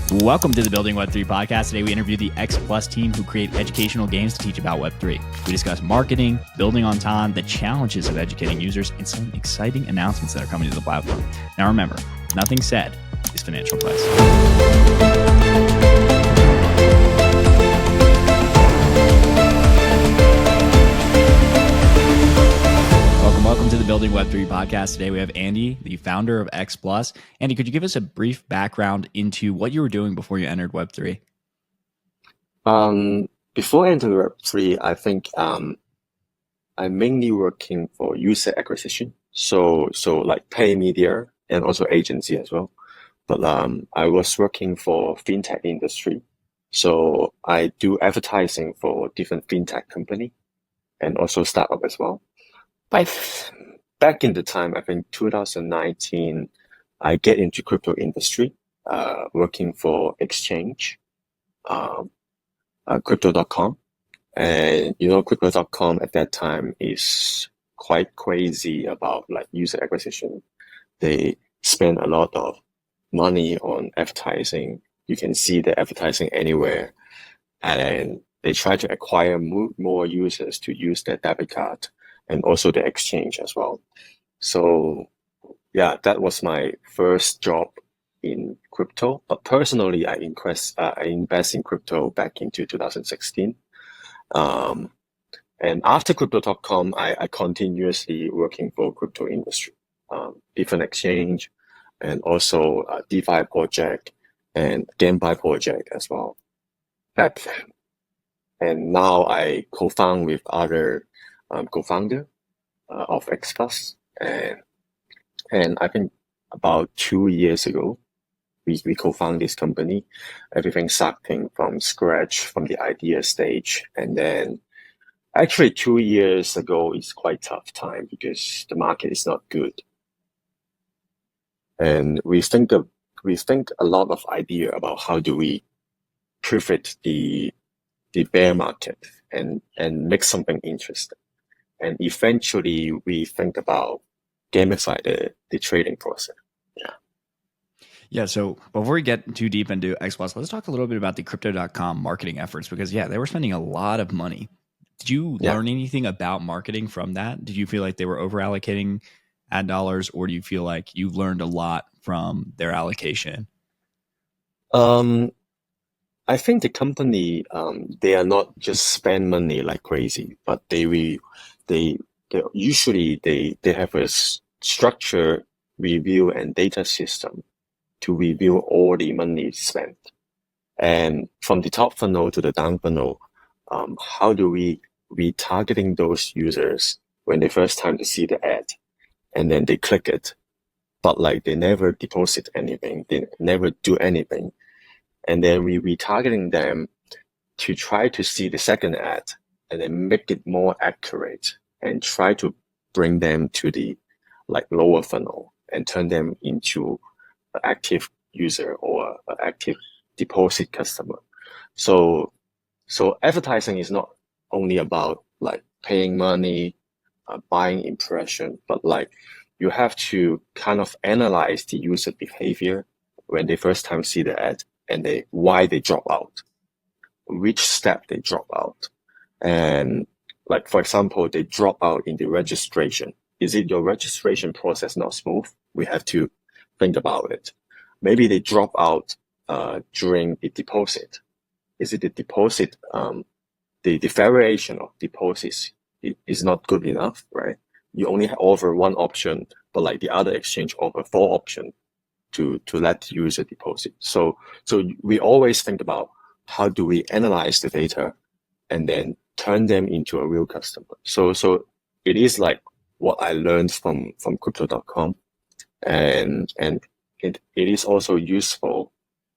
Welcome to the Building Web3 podcast. Today we interview the XPlus team who create educational games to teach about Web3. We discuss marketing, building on time, the challenges of educating users, and some exciting announcements that are coming to the platform. Now remember, nothing said is financial advice. Welcome to the Building Web3 podcast. Today we have Andy, the founder of XPlus. Andy, could you give us a brief background into what you were doing before you entered Web3? Before entering Web3, I think I'm mainly working for user acquisition, so like pay media and also agency as well. But I was working for fintech industry, so I do advertising for different fintech company and also startup as well. Back in the time, I think 2019, I get into crypto industry, working for exchange, crypto.com. And crypto.com at that time is quite crazy about like user acquisition. They spend a lot of money on advertising. You can see the advertising anywhere. And they try to acquire more users to use their debit card and also the exchange as well. So yeah, that was my first job in crypto. But personally, I invest in crypto back into 2016. And after crypto.com, I continuously working for crypto industry, different exchange, and also a DeFi project and GameFi project as well. And now I co-found with other co-founder of XPlus, and I think about 2 years ago, we co-found this company. Everything starting from scratch, from the idea stage, and then actually 2 years ago is quite tough time because the market is not good, and we think a lot of idea about how do we pivot the bear market and make something interesting. And eventually we think about gamify the trading process. Yeah, so before we get too deep into XPlus, let's talk a little bit about the crypto.com marketing efforts because, they were spending a lot of money. Did you learn anything about marketing from that? Did you feel like they were over allocating ad dollars, or do you feel like you've learned a lot from their allocation? I think the company, they are not just spend money like crazy, but they usually have a structure review and data system to review all the money spent. And from the top funnel to the down funnel, how do we targeting those users when they first time to see the ad and then they click it, but like they never deposit anything, they never do anything. And then we retargeting them to try to see the second ad and then make it more accurate and try to bring them to the like lower funnel and turn them into an active user or an active deposit customer. So advertising is not only about like paying money, buying impression, but like you have to kind of analyze the user behavior when they first time see the ad and why they drop out, which step they drop out. And like, for example, they drop out in the registration. Is it your registration process not smooth? We have to think about it. Maybe they drop out during the deposit. Is it the deposit, the variation of deposits is not good enough, right? You only offer one option, but like the other exchange offer 4 options to let the user deposit. So we always think about how do we analyze the data and then turn them into a real customer. So it is like what I learned from crypto.com, and it is also useful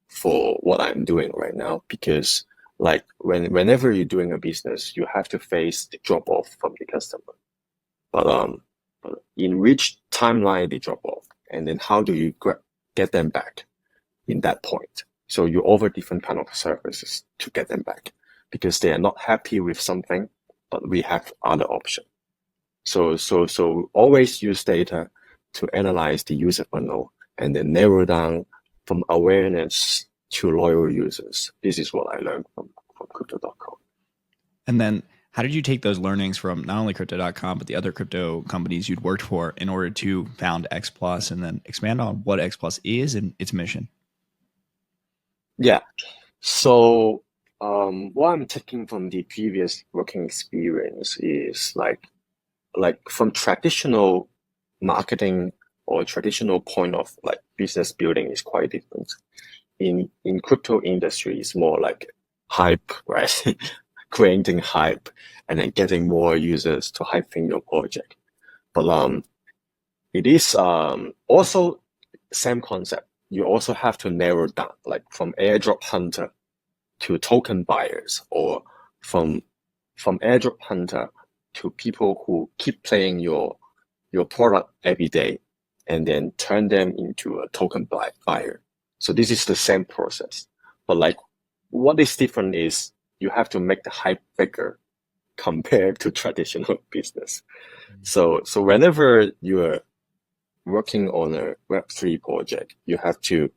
for what I'm doing right now, because like whenever you're doing a business, you have to face the drop off from the customer. But in which timeline they drop off, and then how do you get them back in that point? So you offer different kind of services to get them back because they are not happy with something, but we have other option. So always use data to analyze the user funnel and then narrow down from awareness to loyal users. This is what I learned from crypto.com. And then how did you take those learnings from not only crypto.com, but the other crypto companies you'd worked for in order to found XPlus and then expand on what XPlus is and its mission? Yeah. So what I'm taking from the previous working experience is like from traditional marketing or traditional point of like business building is quite different. In crypto industry, it's more like hype, right? Creating hype and then getting more users to hype in your project. But it is also same concept. You also have to narrow down, like from airdrop hunter to token buyers, or from airdrop hunter to people who keep playing your product every day and then turn them into a token buyer. So this is the same process. But like what is different is you have to make the hype bigger compared to traditional business. So whenever you're working on a Web3 project, you have to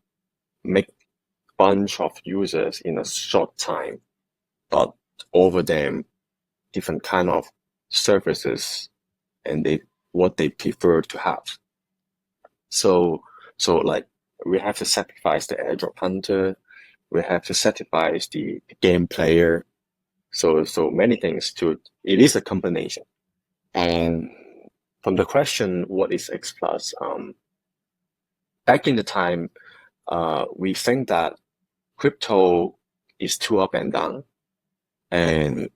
make bunch of users in a short time, but over them different kind of services and what they prefer to have. So like we have to sacrifice the airdrop hunter, we have to sacrifice the game player. So many things to it is a combination. And from the question, what is X Plus? Back in the time, we think that crypto is too up and down, and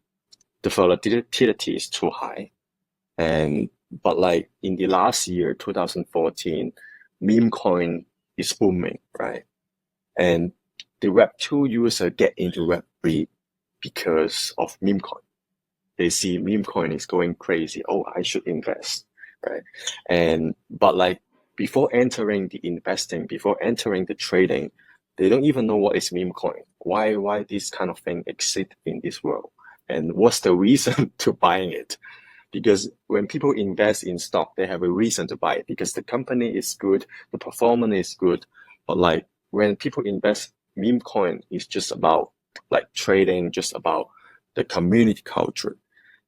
the volatility is too high. But like in the last year, 2014, meme coin is booming, right? And the Web2 user get into Web3 because of meme coin. They see meme coin is going crazy. Oh, I should invest, right? But like before entering the investing, before entering the trading, they don't even know what is meme coin. Why this kind of thing exists in this world, and what's the reason to buying it? Because when people invest in stock, they have a reason to buy it because the company is good, the performance is good. But like when people invest meme coin, it's just about like trading, just about the community culture.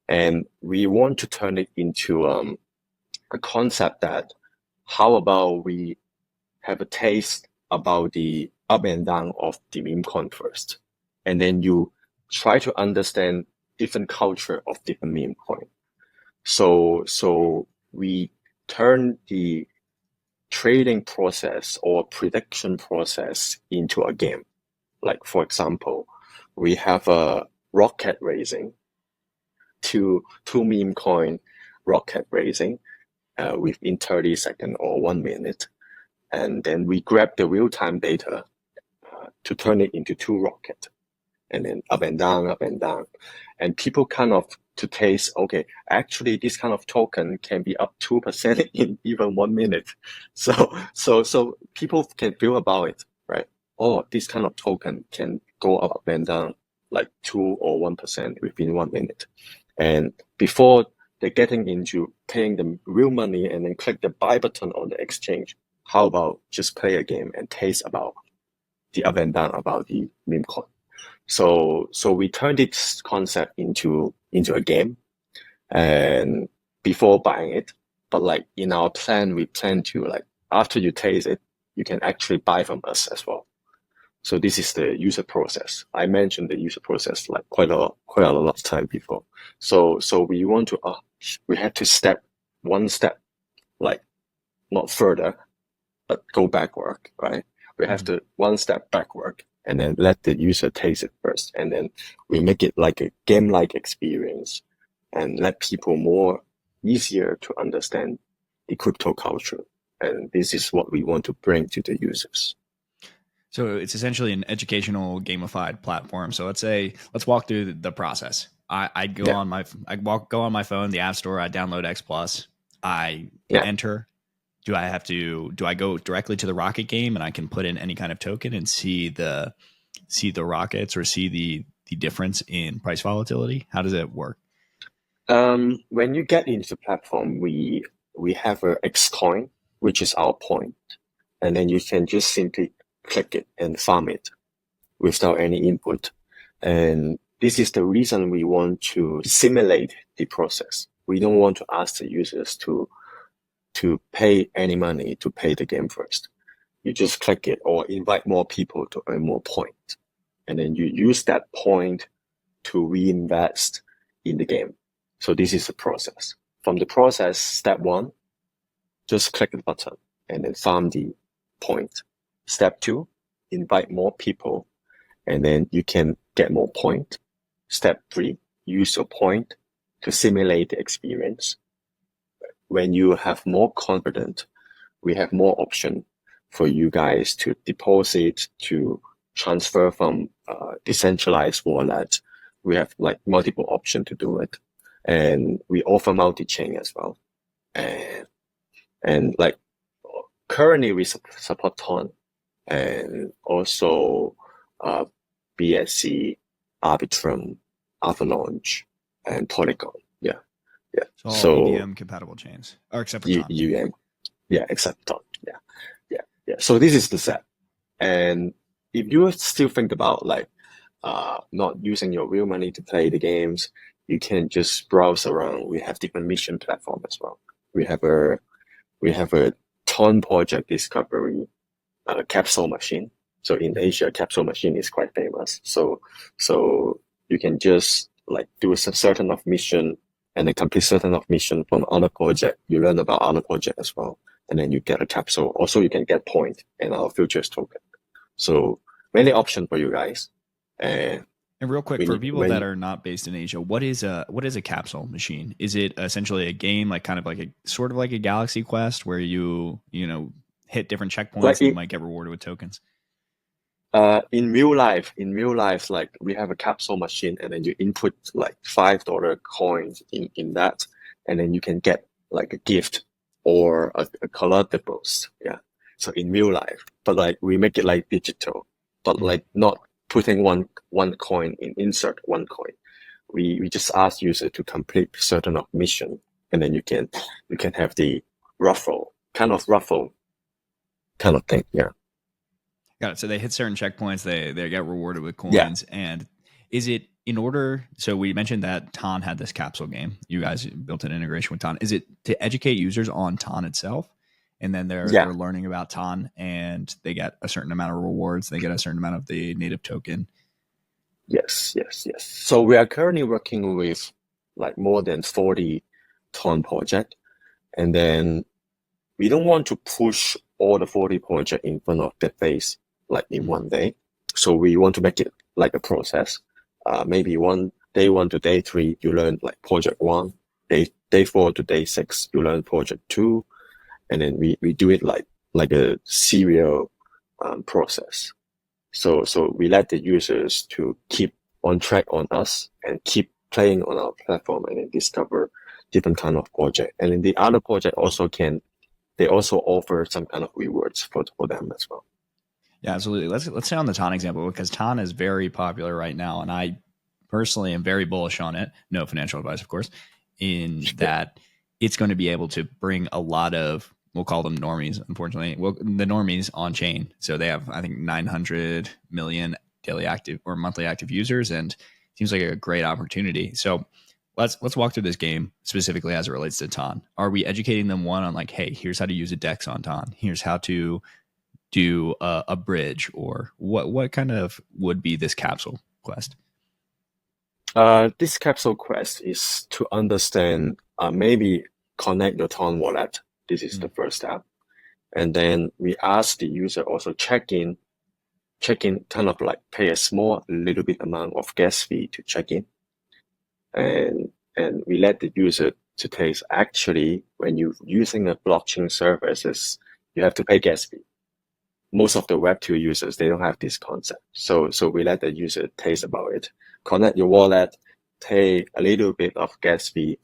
And we want to turn it into a concept that how about we have a taste about the up and down of the meme coin first. And then you try to understand different culture of different meme coin. So we turn the trading process or prediction process into a game. Like for example, we have a rocket racing, two meme coin rocket racing within 30 seconds or 1 minute, and then we grab the real time data to turn it into two rocket, and then up and down, and people kind of to taste, okay, actually this kind of token can be up 2% in even 1 minute. So people can feel about it, right? Oh, this kind of token can go up and down like 2 or 1% within 1 minute. And before they're getting into paying the real money and then click the buy button on the exchange, how about just play a game and taste about the up and down about the meme coin? So we turned this concept into a game and before buying it. But like in our plan, we plan to like after you taste it, you can actually buy from us as well. So this is the user process. I mentioned the user process like quite a lot of time before. So we want to we have to step one step like not further, but go backward, right? We have to one step backward and then let the user taste it first. And then we make it like a game-like experience and let people more easier to understand the crypto culture. And this is what we want to bring to the users. So it's essentially an educational gamified platform. So let's walk through the process. I go on my phone, the app store, I download X Plus, I enter. Do I go directly to the rocket game and I can put in any kind of token and see the rockets or see the difference in price volatility? How does it work? When you get into the platform, we have a X coin, which is our point, and then you can just simply click it and farm it. without any input. And this is the reason we want to simulate the process. We don't want to ask the users to pay any money to play the game first. You just click it or invite more people to earn more points. And then you use that point to reinvest in the game. So this is the process. From the process, step 1, just click the button and then farm the point. Step 2, invite more people and then you can get more point. Step 3, use your point to simulate the experience. When you have more confidence, we have more option for you guys to deposit, to transfer from decentralized wallet. We have like multiple options to do it. And we offer multi-chain as well. And like currently we support Ton and also BSC, Arbitrum, Avalanche, and Polygon. Yeah. Yeah. So all So EVM compatible chains, or except for Ton. yeah, except Ton. Yeah. Yeah. Yeah. So this is the set. And if you still think about like not using your real money to play the games, you can just browse around. We have different mission platform as well. We have a Ton project discovery capsule machine. So in Asia, capsule machine is quite famous. So you can just like do a certain of mission and then complete certain of mission from other project. You learn about other project as well. And then you get a capsule. Also, you can get point and our futures token. So many options for you guys. And real quick, for people that are not based in Asia, what is a capsule machine? Is it essentially a game like kind of like a sort of like a Galaxy Quest where you hit different checkpoints and you might get rewarded with tokens? In real life, like we have a capsule machine and then you input like $5 coins in that, and then you can get like a gift or a collectibles. Yeah. So in real life, but like we make it like digital, but like not putting one coin insert one coin. We just ask user to complete certain of mission, and then you can have the raffle kind of thing. Yeah. Got it. So they hit certain checkpoints, they get rewarded with coins. Yeah. And is it in order? So we mentioned that Ton had this capsule game. You guys built an integration with Ton. Is it to educate users on Ton itself? And then they're learning about Ton and they get a certain amount of rewards. They get a certain amount of the native token. Yes. So we are currently working with like more than 40 Ton project. And then we don't want to push all the 40 project in front of the face like in one day. So we want to make it like a process. Maybe day 1 to day 3, you learn like project 1. Day 4 to day 6, you learn project 2. And then we do it like a serial process. So we let the users to keep on track on us and keep playing on our platform and then discover different kind of project. And then the other project they also offer some kind of rewards for them as well. Yeah, absolutely. Let's say on the Ton example, because Ton is very popular right now, and I personally am very bullish on it. No financial advice, of course, in that it's going to be able to bring a lot of, we'll call them normies, unfortunately. Well, the normies on chain. So they have, I think, 900 million daily active or monthly active users, and it seems like a great opportunity. So let's walk through this game specifically as it relates to Ton. Are we educating them on like, hey, here's how to use a DEX on Ton. Here's how to do a bridge, or what kind of would be this capsule quest? This capsule quest is to understand, maybe connect your Ton wallet. This is the first step. And then we ask the user also check in, kind of like pay a little bit amount of gas fee to check in. And we let the user to taste actually when you're using a blockchain services, you have to pay gas fee. Most of the Web2 users, they don't have this concept. So we let the user taste about it. Connect your wallet, pay a little bit of gas fee,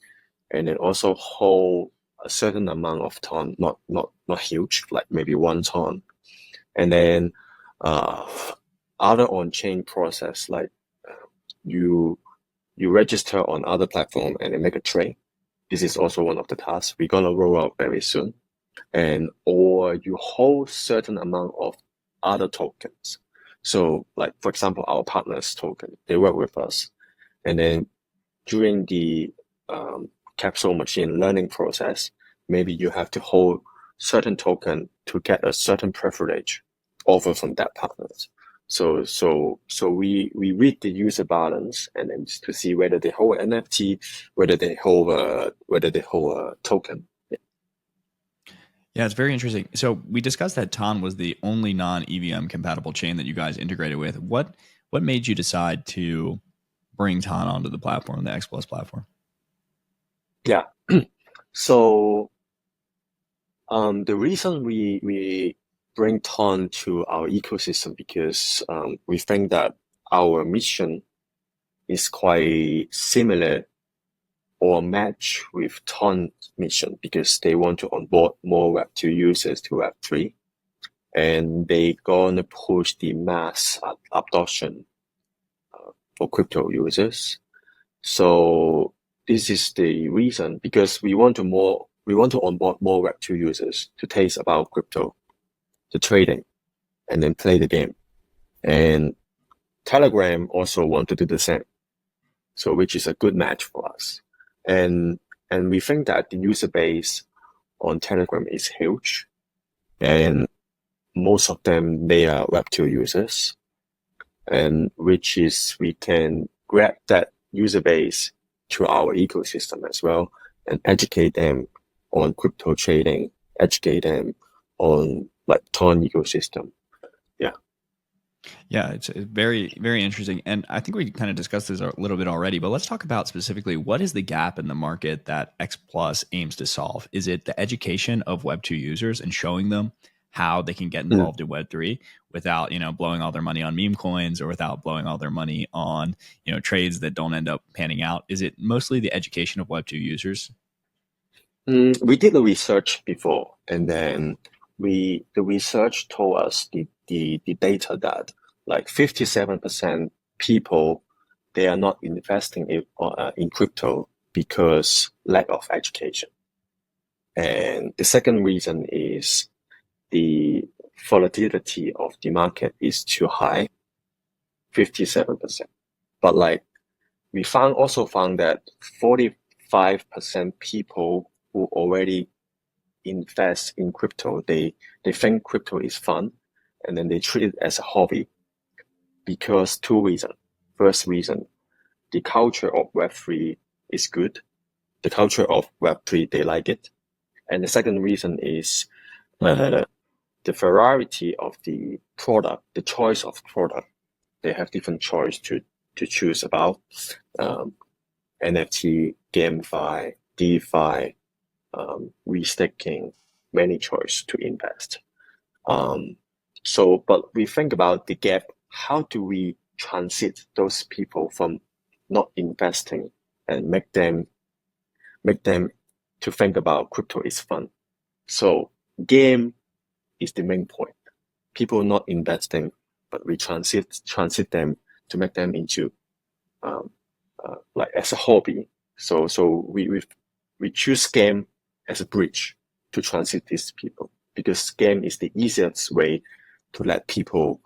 and then also hold a certain amount of Ton, not huge, like maybe 1 Ton. And then other on-chain process, like you register on other platform and then make a trade. This is also one of the tasks we're gonna roll out very soon. Or you hold certain amount of other tokens. So like, for example, our partners token, they work with us. And then during the capsule machine learning process, maybe you have to hold certain token to get a certain privilege offer from that partners. So we read the user balance and then to see whether they hold an NFT, whether they hold a token. Yeah, it's very interesting. So we discussed that Ton was the only non-EVM compatible chain that you guys integrated with. What made you decide to bring Ton onto the platform, the X Plus platform? Yeah. So the reason we bring Ton to our ecosystem because we think that our mission is quite similar or match with Ton mission because they want to onboard more Web2 users to Web3 and they gonna push the mass adoption for crypto users. So this is the reason because we want to onboard more Web2 users to taste about crypto, the trading, and then play the game. And Telegram also want to do the same. So which is a good match for us. And and we think that the user base on Telegram is huge. And most of them they are Web2 users. And which is we can grab that user base to our ecosystem as well and educate them on crypto trading, educate them on like Ton ecosystem. Yeah. Yeah, it's very, very interesting. And I think we kind of discussed this a little bit already, but let's talk about specifically what is the gap in the market that X Plus aims to solve? Is it the education of Web2 users and showing them how they can get Mm. involved in Web3 without, blowing all their money on meme coins or without blowing all their money on, trades that don't end up panning out? Is it mostly the education of Web2 users? We did the research before, and then the research told us the data that like 57% people they are not investing in crypto because lack of education. And the second reason is the volatility of the market is too high, 57%. But like we also found that 45% people who already invest in crypto, they think crypto is fun and then they treat it as a hobby because two reasons. First reason, the culture of Web3 is good. The culture of Web3, they like it. And the second reason is uh, the variety of the product, the choice of product. They have different choice to choose about um, NFT, GameFi, DeFi, restaking, many choice to invest. Um, but we think about the gap. How do we transit those people from not investing and make them to think about crypto is fun? So game is the main point. People not investing, but we transit them to make them into um, like as a hobby. So we choose game as a bridge to transit these people because game is the easiest way to let people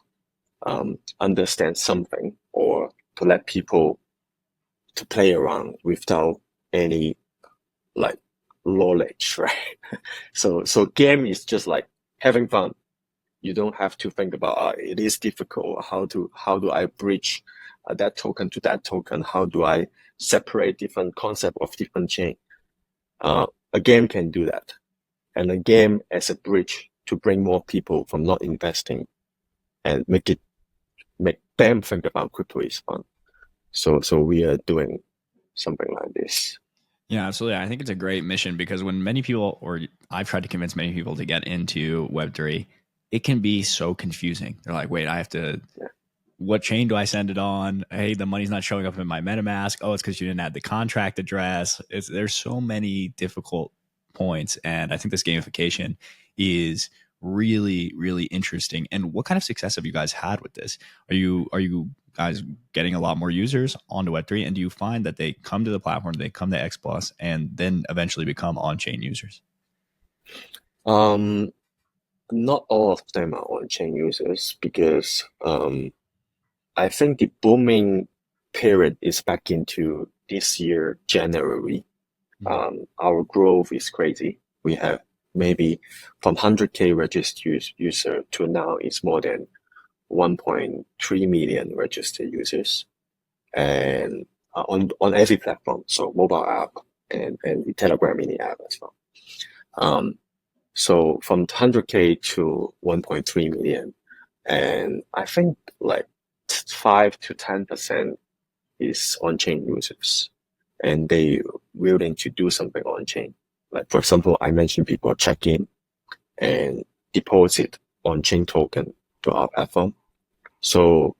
understand something or to let people to play around without any like knowledge, right? So game is just like having fun. You don't have to think about it is difficult. How do I bridge that token to that token? How do I separate different concept of different chain? A game can do that, and a game as a bridge to bring more people from not investing and make them think about crypto is fun. So we are doing something like this. Yeah, absolutely. I think it's a great mission because when many people, or I've tried to convince many people to get into Web3, it can be so confusing. They're like, wait, I have to, Yeah. what chain do I send it on? Hey, the money's not showing up in my MetaMask. Oh, it's because you didn't add the contract address. There's so many difficult points. And I think this gamification is really, really interesting. And what kind of success have you guys had with this? Are you guys getting a lot more users onto Web3? And do you find that they come to the platform, they come to X Plus, and then eventually become on chain users? Um, not all of them are on-chain users because I think the booming period is back into this year, January. Our growth is crazy. We have maybe from 100K registered user to now is more than 1.3 million registered users, and on every platform, so mobile app and the Telegram mini app as well. So from 100K to 1.3 million, and I think like 5 to 10% is on-chain users, and they willing to do something on-chain. Like for example, I mentioned people check in and deposit on-chain token to our platform. So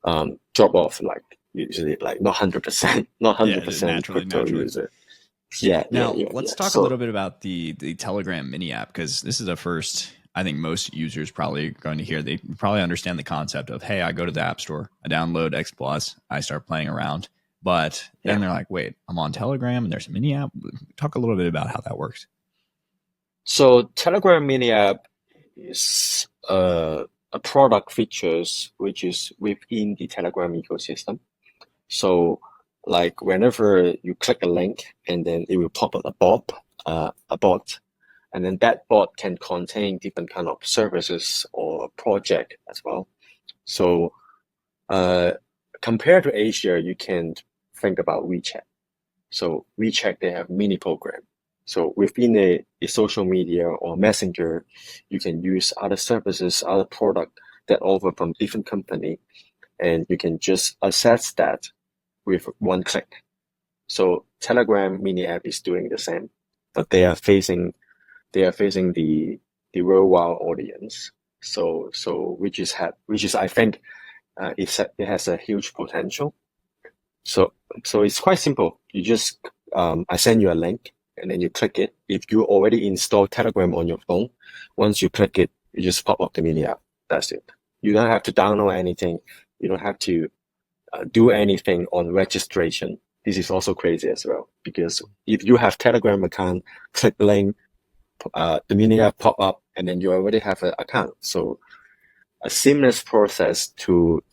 drop off like usually like not 100%, not Yeah, 100% crypto naturally. user. Yeah, yeah, Now, yeah, let's yeah. talk a little bit about the Telegram mini app because this is a first. I think most users probably going to hear. They probably understand the concept of, hey, I go to the App Store, I download XPlus, I start playing around. But then Yeah. they're like, wait, I'm on Telegram and there's a mini app. Talk a little bit about how that works. So Telegram mini app is a product features which is within the Telegram ecosystem. So like whenever you click a link and then it will pop up a bot, and then that bot can contain different kind of services or project as well. So compared to Asia, you can think about WeChat. So WeChat, they have mini program. So within a social media or messenger, you can use other services, other product that offer from different company, and you can just access that with one click. So Telegram mini app is doing the same, but they are facing the worldwide audience. So which is I think it has a huge potential. So it's quite simple. You just I send you a link and then you click it. If you already installed Telegram on your phone, once you click it, you just pop up the mini app. That's it. You don't have to download anything. You don't have to do anything on registration. This is also crazy as well because if you have Telegram account, click link, the mini app pop up, and then you already have an account. So a seamless process to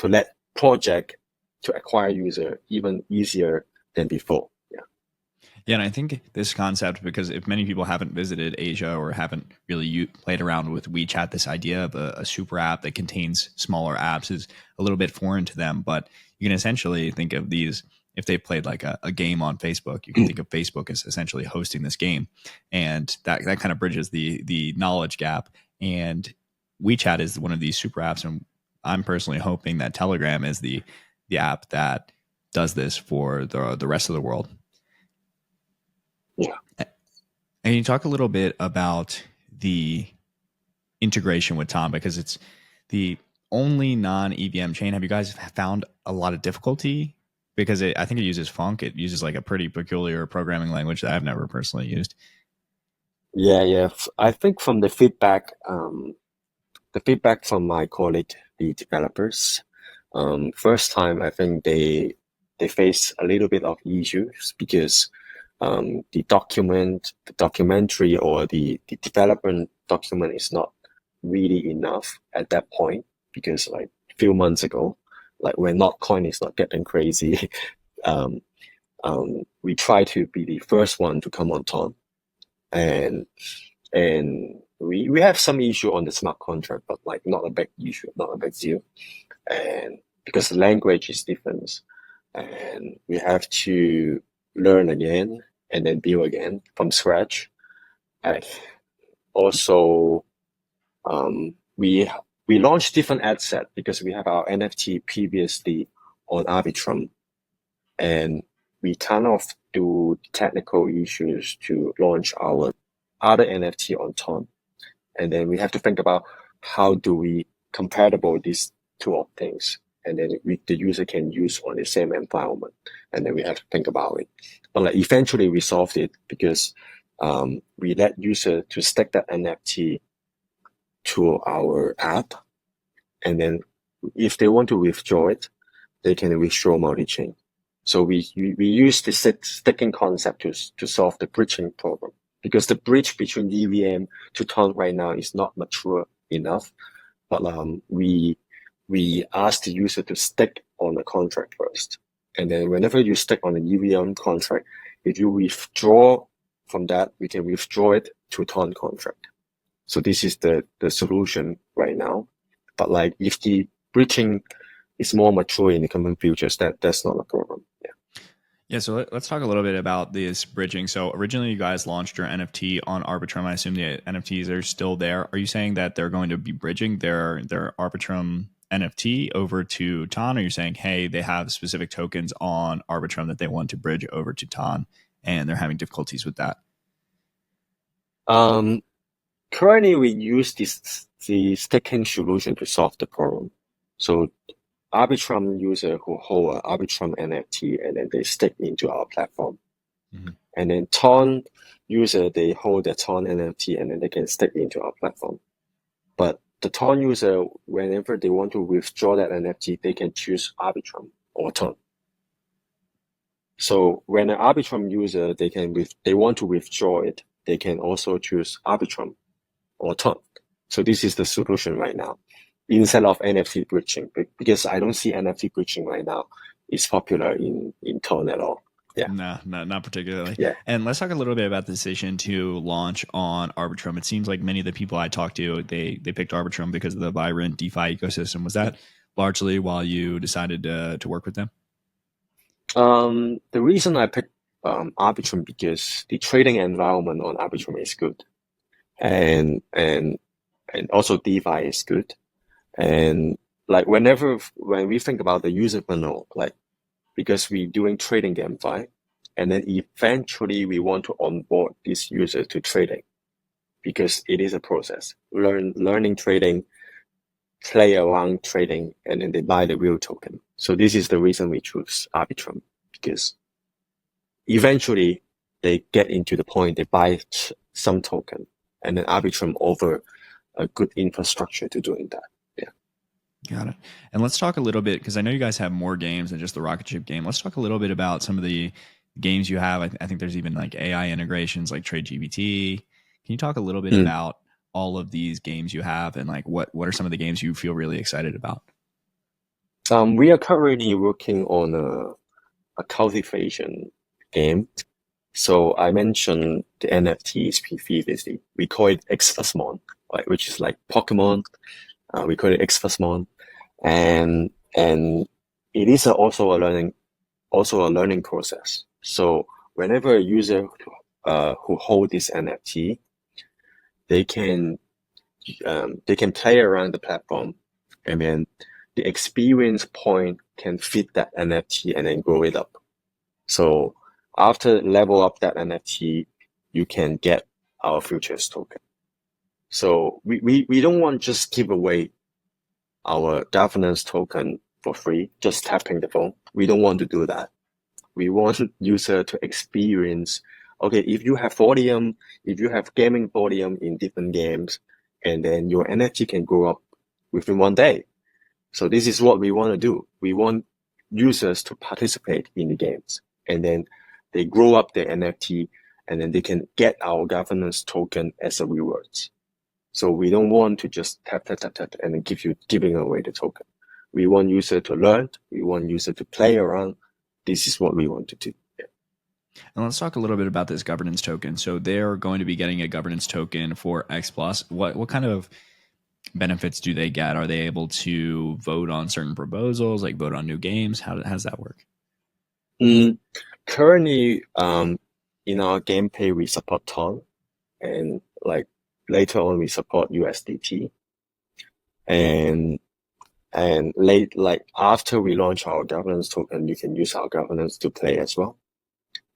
let project to acquire user even easier than before. Yeah. Yeah, and I think this concept, because if many people haven't visited Asia or haven't really played around with WeChat, this idea of a super app that contains smaller apps is a little bit foreign to them. But you can essentially think of these, if they played like a game on Facebook, you can think of Facebook as essentially hosting this game. And that kind of bridges the knowledge gap. And WeChat is one of these super apps. And I'm personally hoping that Telegram is the app that does this for the rest of the world. Yeah. And you talk a little bit about the integration with Tom because it's the only non-EVM chain. Have you guys found a lot of difficulty? Because I think it uses Funk. It uses like a pretty peculiar programming language that I've never personally used. Yeah, yeah. I think from the feedback from my colleague, the developers, first time I think they face a little bit of issues because the documentary or the development document is not really enough at that point because like a few months ago, like when Notcoin is not getting crazy, um, we try to be the first one to come on top, and we have some issue on the smart contract, but like not a big issue, not a big deal, and because the language is different, and we have to learn again and then build again from scratch. And also, we launched different ad set because we have our NFT previously on Arbitrum, and we kind of do technical issues to launch our other NFT on top, and then we have to think about how do we compatible these two of things, and then the user can use on the same environment, and then we have to think about it. But like eventually we solved it because we let user to stack that NFT to our app, and then if they want to withdraw it, they can withdraw multi-chain. So we use the sticking concept to solve the bridging problem. because the bridge between EVM to ton right now is not mature enough. But we ask the user to stick on the contract first. And then whenever you stick on the EVM contract, if you withdraw from that, we can withdraw it to ton contract. So this is the solution right now. But like if the bridging is more mature in the coming futures, that's not a problem. Yeah. Yeah, so let's talk a little bit about this bridging. So originally, you guys launched your NFT on Arbitrum. I assume the NFTs are still there. Are you saying that they're going to be bridging their Arbitrum NFT over to Ton? Or are you saying, hey, they have specific tokens on Arbitrum that they want to bridge over to Ton, and they're having difficulties with that? Um, Currently we use the staking solution to solve the problem. So Arbitrum user who hold an Arbitrum NFT and then they stake into our platform. Mm-hmm. And then Ton user, they hold the Ton NFT and then they can stake into our platform. But the Ton user, whenever they want to withdraw that NFT, they can choose Arbitrum or Ton. So when an Arbitrum user, they want to withdraw it, they can also choose Arbitrum or Ton. So this is the solution right now, instead of NFT bridging, because I don't see NFT bridging right now is popular in Ton at all. Yeah. No, not particularly. Yeah. And let's talk a little bit about the decision to launch on Arbitrum. It seems like many of the people I talked to, they picked Arbitrum because of the vibrant DeFi ecosystem. Was that largely while you decided to work with them? The reason I picked Arbitrum because the trading environment on Arbitrum is good, and also DeFi is good, and like when we think about the user funnel, like because we're doing trading GameFi, and then eventually we want to onboard this user to trading because it is a process. Learning trading, play around trading, and then they buy the real token. So this is the reason we choose Arbitrum, because eventually they get into the point they buy some token, and then Arbitrum offer a good infrastructure to doing that. Yeah. Got it. And let's talk a little bit, because I know you guys have more games than just the rocket ship game. Let's talk a little bit about some of the games you have. I think there's even like AI integrations like TradeGPT. Can you talk a little bit about all of these games you have, and like what are some of the games you feel really excited about? We are currently working on a cultivation game. So I mentioned the NFTs previously. We call it XPlus, right, which is like Pokemon. We call it XPlus, and it is also a learning process. So whenever a user who hold this NFT, they can play around the platform, and then the experience point can fit that NFT and then grow it up. So after level up that NFT, you can get our futures token. So we don't want to just give away our governance token for free, just tapping the phone. We don't want to do that. We want user to experience, okay, if you have volume, if you have gaming volume in different games, and then your NFT can grow up within one day. So this is what we want to do. We want users to participate in the games, and then they grow up their NFT, and then they can get our governance token as a rewards. So we don't want to just tap, and then giving away the token. We want user to learn. We want user to play around. This is what we want to do. Yeah. And let's talk a little bit about this governance token. So they're going to be getting a governance token for XPlus. What kind of benefits do they get? Are they able to vote on certain proposals, like vote on new games? How does that work? Currently, in our gameplay, we support Ton, and like later on, we support USDT, and after we launch our governance token, you can use our governance to play as well.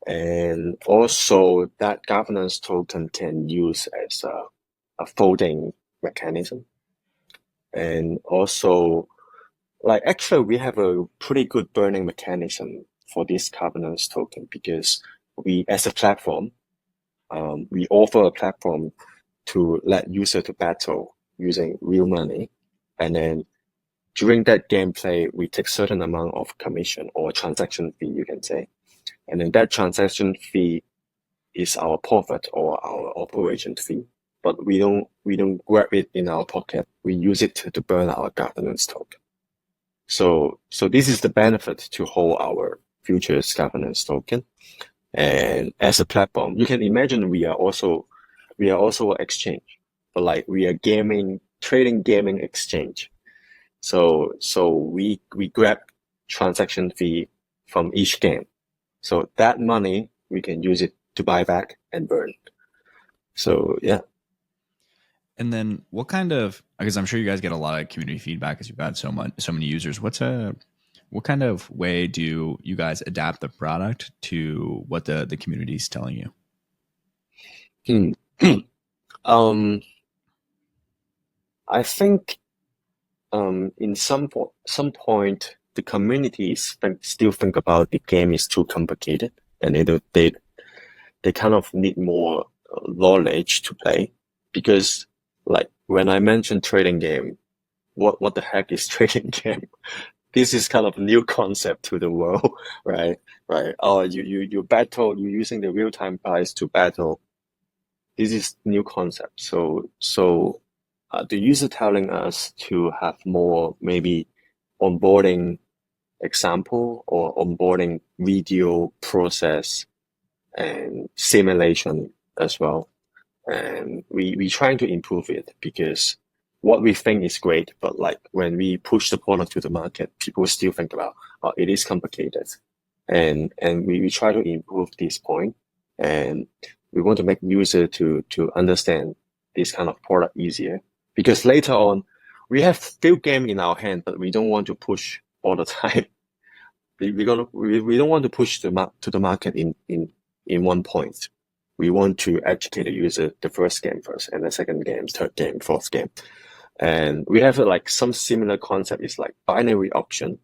And also that governance token can use as a folding mechanism. And also, like actually we have a pretty good burning mechanism for this governance token, because we, as a platform, we offer a platform to let user to battle using real money. And then during that gameplay, we take certain amount of commission or transaction fee, you can say. And then that transaction fee is our profit or our operation fee, but we don't grab it in our pocket. We use it to burn our governance token. So this is the benefit to hold our futures governance token. And as a platform, you can imagine we are also an exchange, but like we are trading gaming exchange. So we grab transaction fee from each game. So that money we can use it to buy back and burn. So yeah. And then what kind of, because I'm sure you guys get a lot of community feedback as you've had so many users. What kind of way do you guys adapt the product to what the community is telling you? Hmm. um, I think in some point the communities still think about the game is too complicated, and they kind of need more knowledge to play, because like when I mentioned trading game, what the heck is trading game? This is kind of a new concept to the world, right? Right. Oh, you battle, you're using the real time price to battle. This is new concept. So the user telling us to have more maybe onboarding example or onboarding video process and simulation as well. And we trying to improve it, because what we think is great, but like when we push the product to the market, people still think about, oh, it is complicated. And we try to improve this point, and we want to make user to understand this kind of product easier, because later on we have still game in our hand, but we don't want to push all the time. We don't want to push to the market in one point. We want to educate the user the first game first, and the second game, third game, fourth game. And we have like some similar concept is like binary option,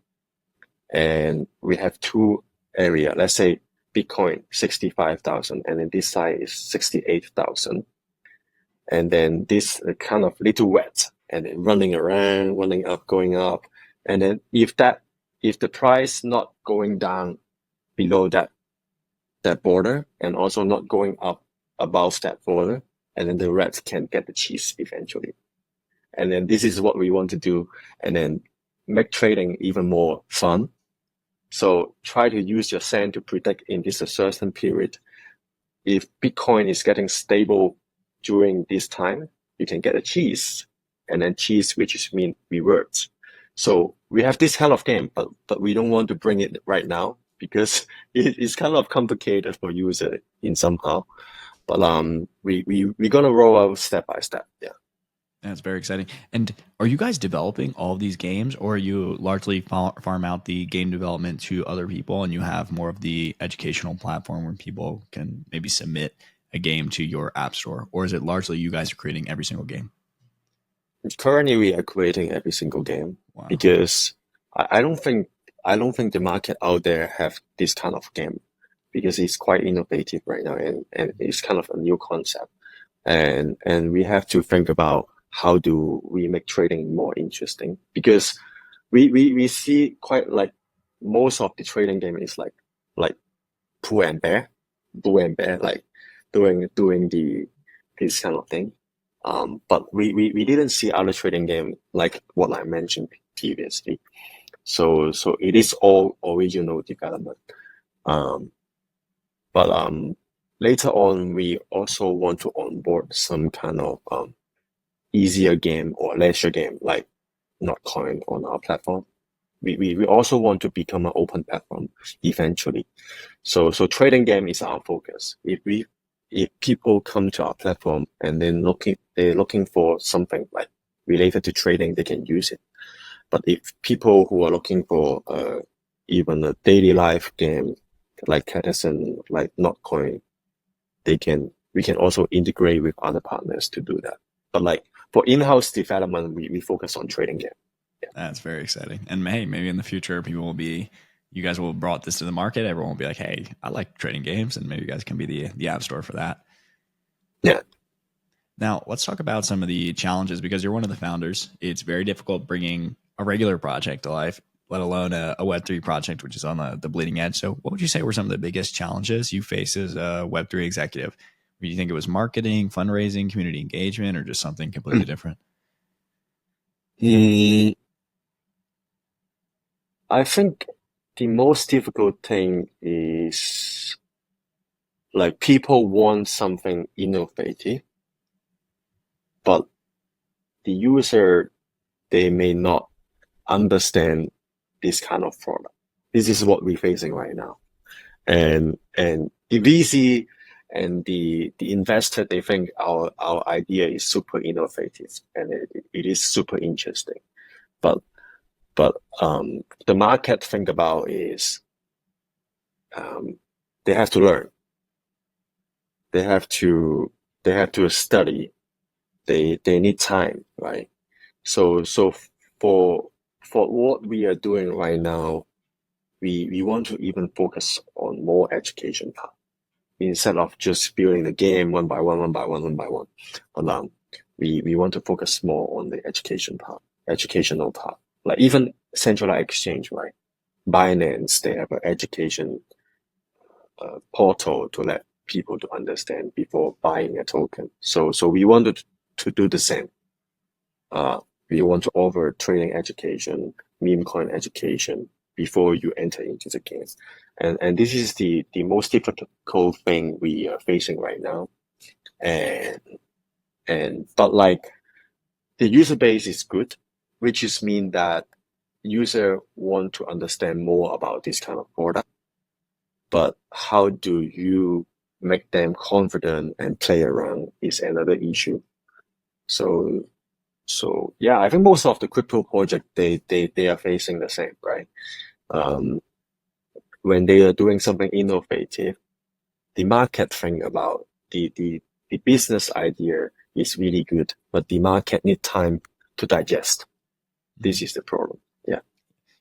and we have two area. Let's say Bitcoin 65,000, and then this side is 68,000, and then this kind of little wet, and then running around, running up, going up, and then if the price not going down below that border, and also not going up above that border, and then the red can get the cheese eventually. And then this is what we want to do, and then make trading even more fun. So try to use your sand to predict in this a certain period. If Bitcoin is getting stable during this time, you can get a cheese, and then cheese, which is mean rewards. So we have this kind of game, but we don't want to bring it right now, because it's kind of complicated for user in somehow. But we're gonna roll out step by step. Yeah. That's very exciting. And are you guys developing all of these games, or are you largely farm out the game development to other people and you have more of the educational platform where people can maybe submit a game to your app store? Or is it largely you guys are creating every single game? Currently, we are creating every single game, Wow. because I don't think the market out there have this kind of game, because it's quite innovative right now, and it's kind of a new concept. And we have to think about how do we make trading more interesting, because we see quite like most of the trading game is like pull and bear, like doing this kind of thing. But we didn't see other trading game like what I mentioned previously. So it is all original development. Um, but later on, we also want to onboard some kind of easier game or leisure game like Notcoin on our platform. We also want to become an open platform eventually. So trading game is our focus. If people come to our platform and then they're looking for something like related to trading, they can use it. But if people who are looking for even a daily life game like Catterson, like Notcoin, we can also integrate with other partners to do that. But like for in-house development, we focus on trading game. Yeah. That's very exciting. And hey, maybe in the future, you guys will have brought this to the market. Everyone will be like, hey, I like trading games. And maybe you guys can be the app store for that. Yeah. Now, let's talk about some of the challenges because you're one of the founders. It's very difficult bringing a regular project to life. let alone a Web3 project, which is on the bleeding edge. So, what would you say were some of the biggest challenges you face as a Web3 executive? Do you think it was marketing, fundraising, community engagement, or just something completely different? Mm, I think the most difficult thing is like people want something innovative, but the user, they may not understand this kind of product. This is what we're facing right now. And the VC and the investor, they think our idea is super innovative and it is super interesting. But the market think about is um, they have to learn. They have to study. They need time, right? So for what we are doing right now, we want to even focus on more education part instead of just building the game one by one, one by one, one by one. Along, we want to focus more on the educational part. Like even centralized exchange, right? Binance, they have an education portal to let people to understand before buying a token. So we wanted to do the same. Uh, we want to offer trading education, meme coin education before you enter into the game. And this is the most difficult thing we are facing right now. And but like the user base is good, which is mean that user want to understand more about this kind of product. But how do you make them confident and play around is another issue. So yeah, I think most of the crypto project they are facing the same, right? Um, when they are doing something innovative, the market think about the business idea is really good, but the market need time to digest. This is the problem. Yeah.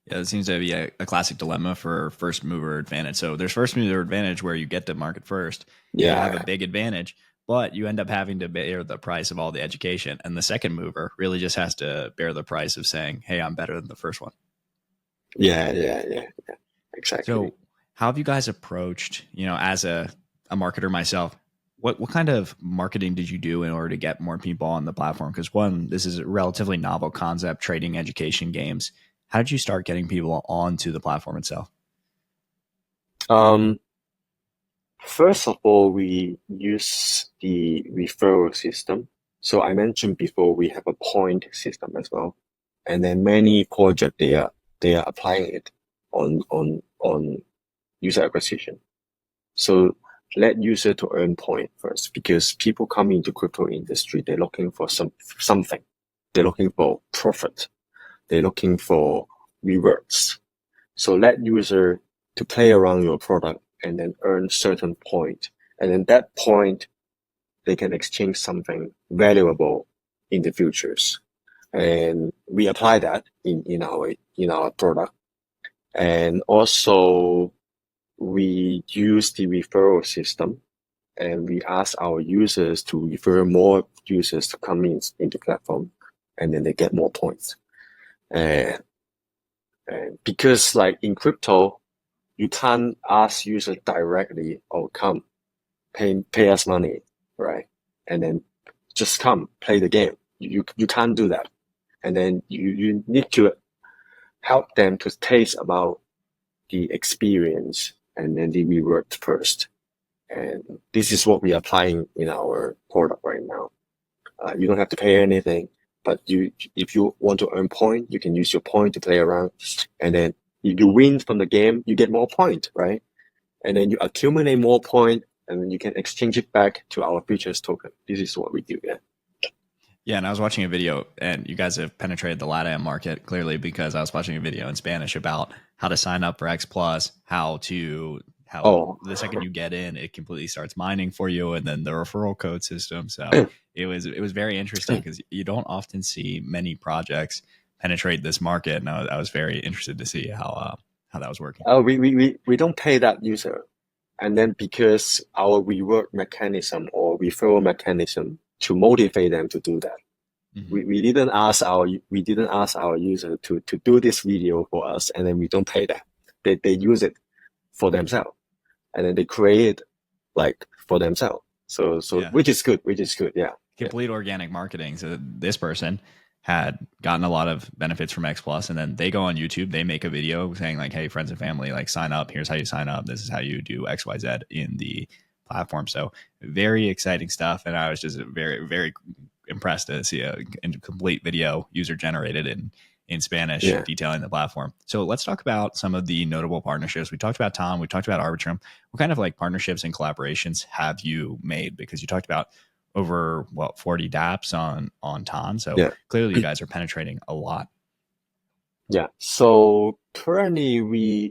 Yeah, it seems to be a classic dilemma for first mover advantage. So there's first mover advantage where you get to market first and you have a Yeah. big advantage, but you end up having to bear the price of all the education. And the second mover really just has to bear the price of saying, hey, I'm better than the first one. Yeah. Exactly. So how have you guys approached, as a marketer myself, what kind of marketing did you do in order to get more people on the platform? Because one, this is a relatively novel concept, trading education games. How did you start getting people onto the platform itself? Um, First of all, we use the referral system. So I mentioned before we have a point system as well, and then many projects they are applying it on user acquisition. So let user to earn point first because people come into crypto industry, they're looking for something. They're looking for profit. They're looking for rewards. So let user to play around your product and then earn certain point. And then that point, they can exchange something valuable in the futures. And we apply that in our product. And also we use the referral system and we ask our users to refer more users to come into platform and then they get more points. And, and because like in crypto, you can't ask user directly, oh, come, pay us money, right? And then just come, play the game. You can't do that. And then you need to help them to taste about the experience and then the reward first. And this is what we are applying in our product right now. You don't have to pay anything, but if you want to earn point, you can use your point to play around. And then if you win from the game, you get more point, right? And then you accumulate more point and then you can exchange it back to our futures token. This is what we do. Yeah. Yeah, and I was watching a video, and you guys have penetrated the LATAM market clearly because I was watching a video in Spanish about how to sign up for XPlus, how Oh, the second you get in, it completely starts mining for you, and then the referral code system. So it was very interesting because you don't often see many projects penetrate this market, and I was very interested to see how that was working. we don't pay that user. And then because our reward mechanism or referral mechanism to motivate them to do that. Hmm. We didn't ask our user to do this video for us, and then we don't pay them. They use it for themselves, and then they create like for themselves. So Yeah. which is good. Yeah. Yeah. Complete organic marketing. So this person had gotten a lot of benefits from X Plus, and then they go on YouTube, they make a video saying like, "Hey, friends and family, like sign up. Here's how you sign up. This is how you do X, Y, Z in the platform." So very exciting stuff, and I was just very, very impressed to see a complete video user generated in Spanish Yeah. detailing the platform. So let's talk about some of the notable partnerships. We talked about Tom, we talked about Arbitrum. What kind of like partnerships and collaborations have you made? Because you talked about over what 40 dApps on Ton. So Yeah. clearly you guys are penetrating a lot. Yeah. So currently when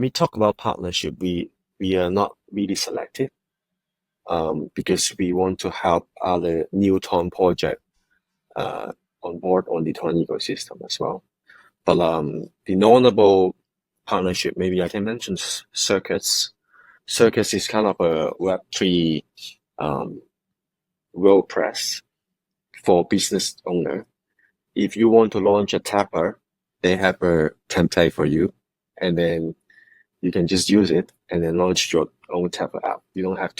we talk about partnership, we are not really selective, because we want to help other new Ton project, uh, on board on the Ton ecosystem as well. But the notable partnership, maybe I can mention Circus. Circus is kind of a Web3 um, WordPress for business owner. If you want to launch a tapper, they have a template for you, and then you can just use it and then launch your own tapper app. You don't have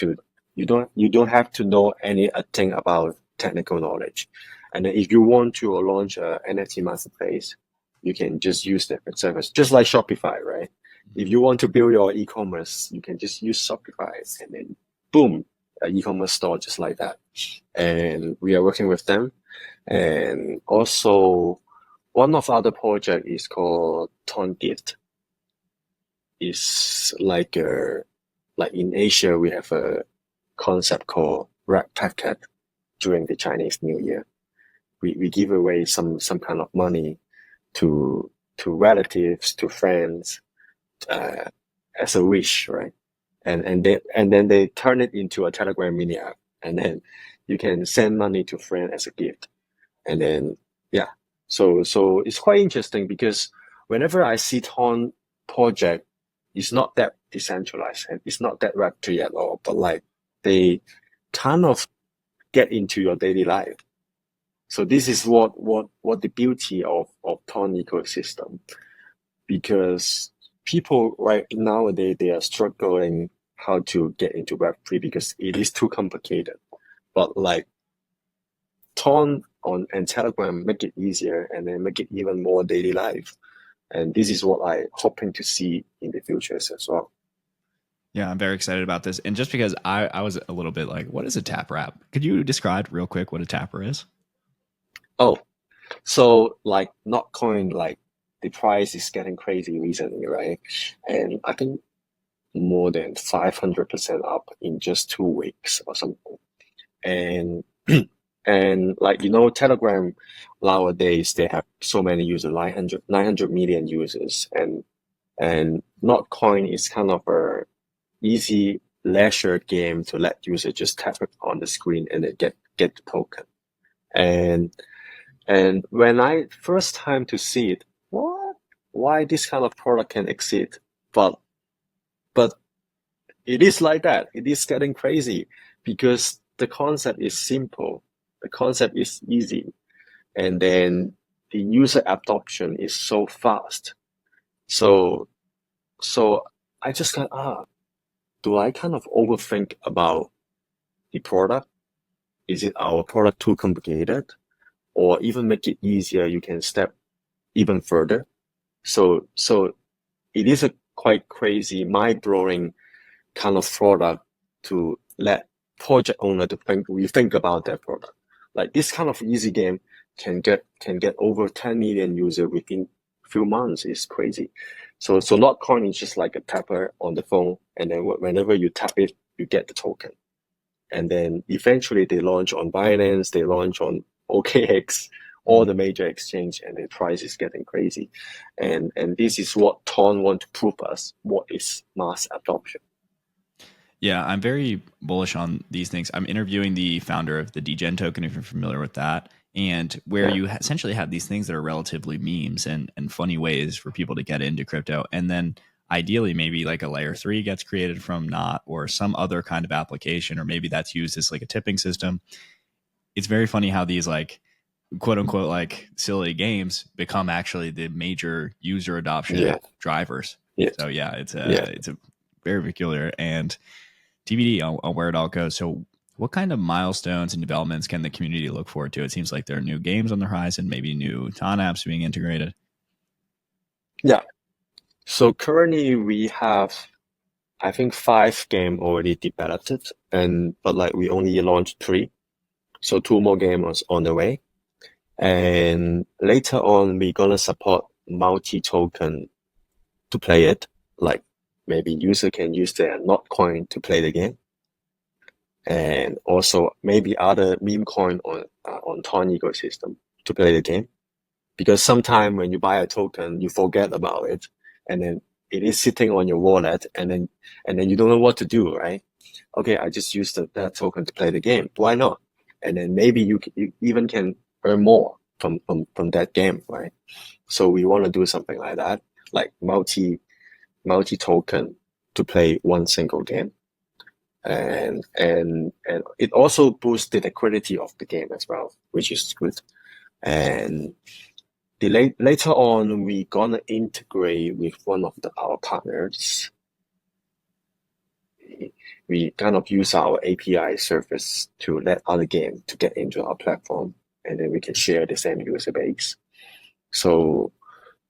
to know anything about technical knowledge. And then if you want to launch a NFT marketplace, you can just use that service, just like Shopify, right? If you want to build your e-commerce, you can just use Shopify, and then boom, an e-commerce store just like that. And we are working with them. And also, one of the other project is called Ton Gift. It's like in Asia, we have a concept called Red Packet during the Chinese New Year. We give away some kind of money to relatives, to friends, uh, as a wish, right? And then they turn it into a Telegram mini app, and then you can send money to friend as a gift. And then yeah, so it's quite interesting because whenever I see Ton project, it's not that decentralized and it's not that Web3 at all, but like they kind of get into your daily life. So this is what the beauty of Ton ecosystem, because people right nowadays they are struggling how to get into Web3 because it is too complicated. But like Ton on and Telegram make it easier and then make it even more daily life. And this is what I hoping to see in the future as well. Yeah, I'm very excited about this. And just because I was a little bit like, what is a tap wrap? Could you describe real quick what a tapper is? Oh, so like not coin, like the price is getting crazy recently, right? And I think more than 500% up in just 2 weeks or something. And and like Telegram nowadays they have so many users, 900 million users, and Notcoin is kind of a easy leisure game to let users just tap it on the screen and then get the token. And and when I first time to see it, what? Why this kind of product can exist? But but it is like that. It is getting crazy because the concept is simple. The concept is easy. And then the user adoption is so fast. So, so I just got, do I kind of overthink about the product? Is it our product too complicated? Or even make it easier, you can step even further. So it is a quite crazy, mind-blowing kind of product to let project owner to think about their product. Like this kind of easy game can get over 10 million user within few months. Is crazy. So Notcoin is just like a tapper on the phone, and then whenever you tap it, you get the token. And then eventually they launch on Binance, they launch on OKX, all the major exchange, and the price is getting crazy. And this is what Ton want to prove us what is mass adoption. Yeah, I'm very bullish on these things. I'm interviewing the founder of the Degen token, if you're familiar with that, and where Yeah. you essentially have these things that are relatively memes and funny ways for people to get into crypto. And then ideally, maybe like a layer three gets created from not or some other kind of application, or maybe that's used as like a tipping system. it's very funny how these like quote unquote like silly games become actually the major user adoption Yeah, drivers. yeah, So yeah, yeah. it's a very peculiar and TBD on where it all goes. So what kind of milestones and developments can the community look forward to? It seems like there are new games on the horizon, maybe new ton apps being integrated. Yeah. So currently we have, I think, 5 game already developed, and but like we only launched 3, so 2 more games on the way. And later on, we're gonna support multi-token to play it. Like maybe user can use their not coin to play the game, and also maybe other meme coin on Ton ecosystem to play the game. Because sometimes when you buy a token, you forget about it, and then it is sitting on your wallet, and then you don't know what to do, right? Okay, I just used that token to play the game. Why not? And then maybe you even can earn more from that game, right? So we want to do something like that, like multi token to play one single game, and it also boosts the liquidity of the game as well, which is good. And later on, we gonna integrate with one of our partners. We kind of use our API service to let other games to get into our platform, and then we can share the same user base. So,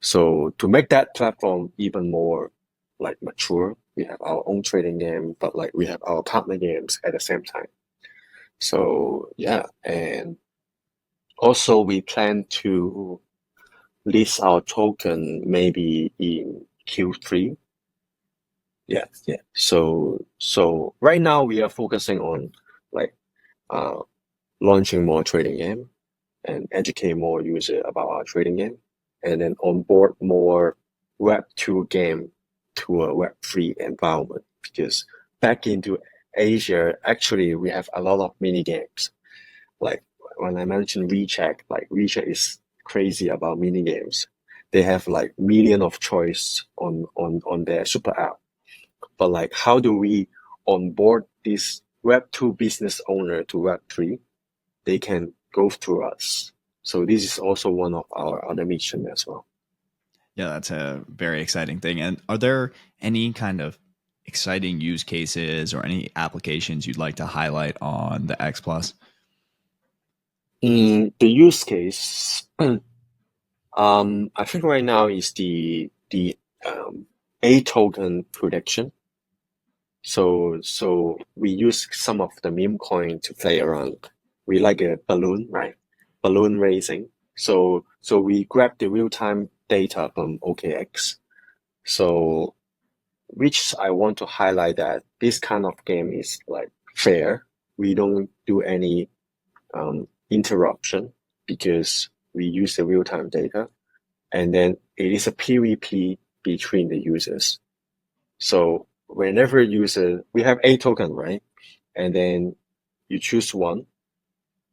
so to make that platform even more like mature, we have our own trading game, but like we have our partner games at the same time. So yeah, and also we plan to list our token maybe in Q3. Yeah, yeah. So right now we are focusing on like uh launching more trading game and educate more user about our trading game, and then onboard more Web2 game to a Web3 environment. Because back into Asia, actually we have a lot of mini games. Like when I mentioned WeChat, like WeChat is crazy about mini games. They have like million of choice on their super app. But like, how do we onboard this Web2 business owner to Web3? They can go through us. So this is also one of our other mission as well. Yeah, that's a very exciting thing. And are there any kind of exciting use cases or any applications you'd like to highlight on the X Plus? The use case, I think right now is the A token prediction. So we use some of the meme coin to play around. We like a balloon, right? Balloon raising. So we grab the real time data from OKX. So which I want to highlight that this kind of game is like fair. We don't do any interruption because we use the real time data, and then it is a PvP between the users. So whenever user, we have a token, right? And then you choose one,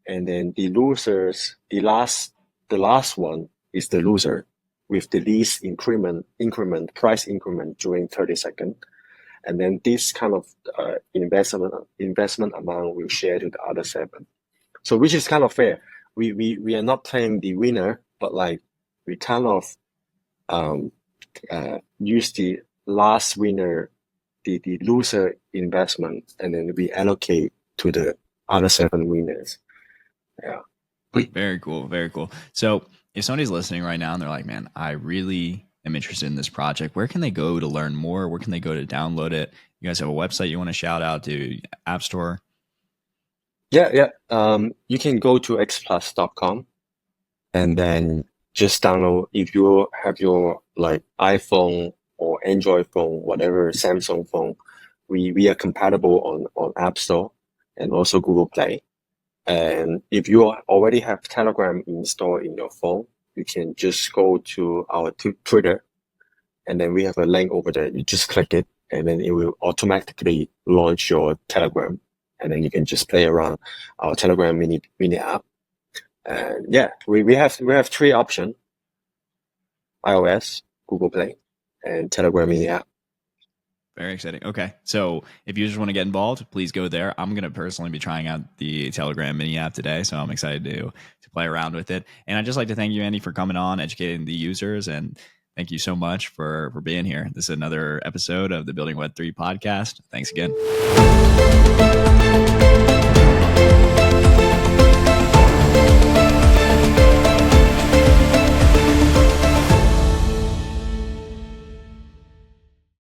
and then the last one is the loser with the least price increment during 30 seconds. And then this kind of investment amount will share to the other 7. So which is kind of fair. We are not playing the winner, but like we kind of um, use the last winner, the loser investment, and then we allocate to the other 7 winners. Yeah. Very cool. Very cool. So if somebody's listening right now and they're like, man, I really am interested in this project, where can they go to learn more? Where can they go to download it? You guys have a website you want to shout out to, App Store? Yeah, yeah. You can go to xplus.com and then just download. If you have your like iPhone or Android phone, whatever Samsung phone, we are compatible on App Store and also Google Play. And if you already have Telegram installed in your phone, you can just go to our Twitter, and then we have a link over there. You just click it, and then it will automatically launch your Telegram, and then you can just play around our Telegram mini app. And yeah, we have 3 options: iOS, Google Play, and Telegram mini app. Very exciting. Okay. So if you just want to get involved, please go there. I'm going to personally be trying out the Telegram mini app today. So I'm excited to play around with it. And I'd just like to thank you, Andy, for coming on, educating the users. And thank you so much for being here. This is another episode of the Building Web 3 podcast. Thanks again.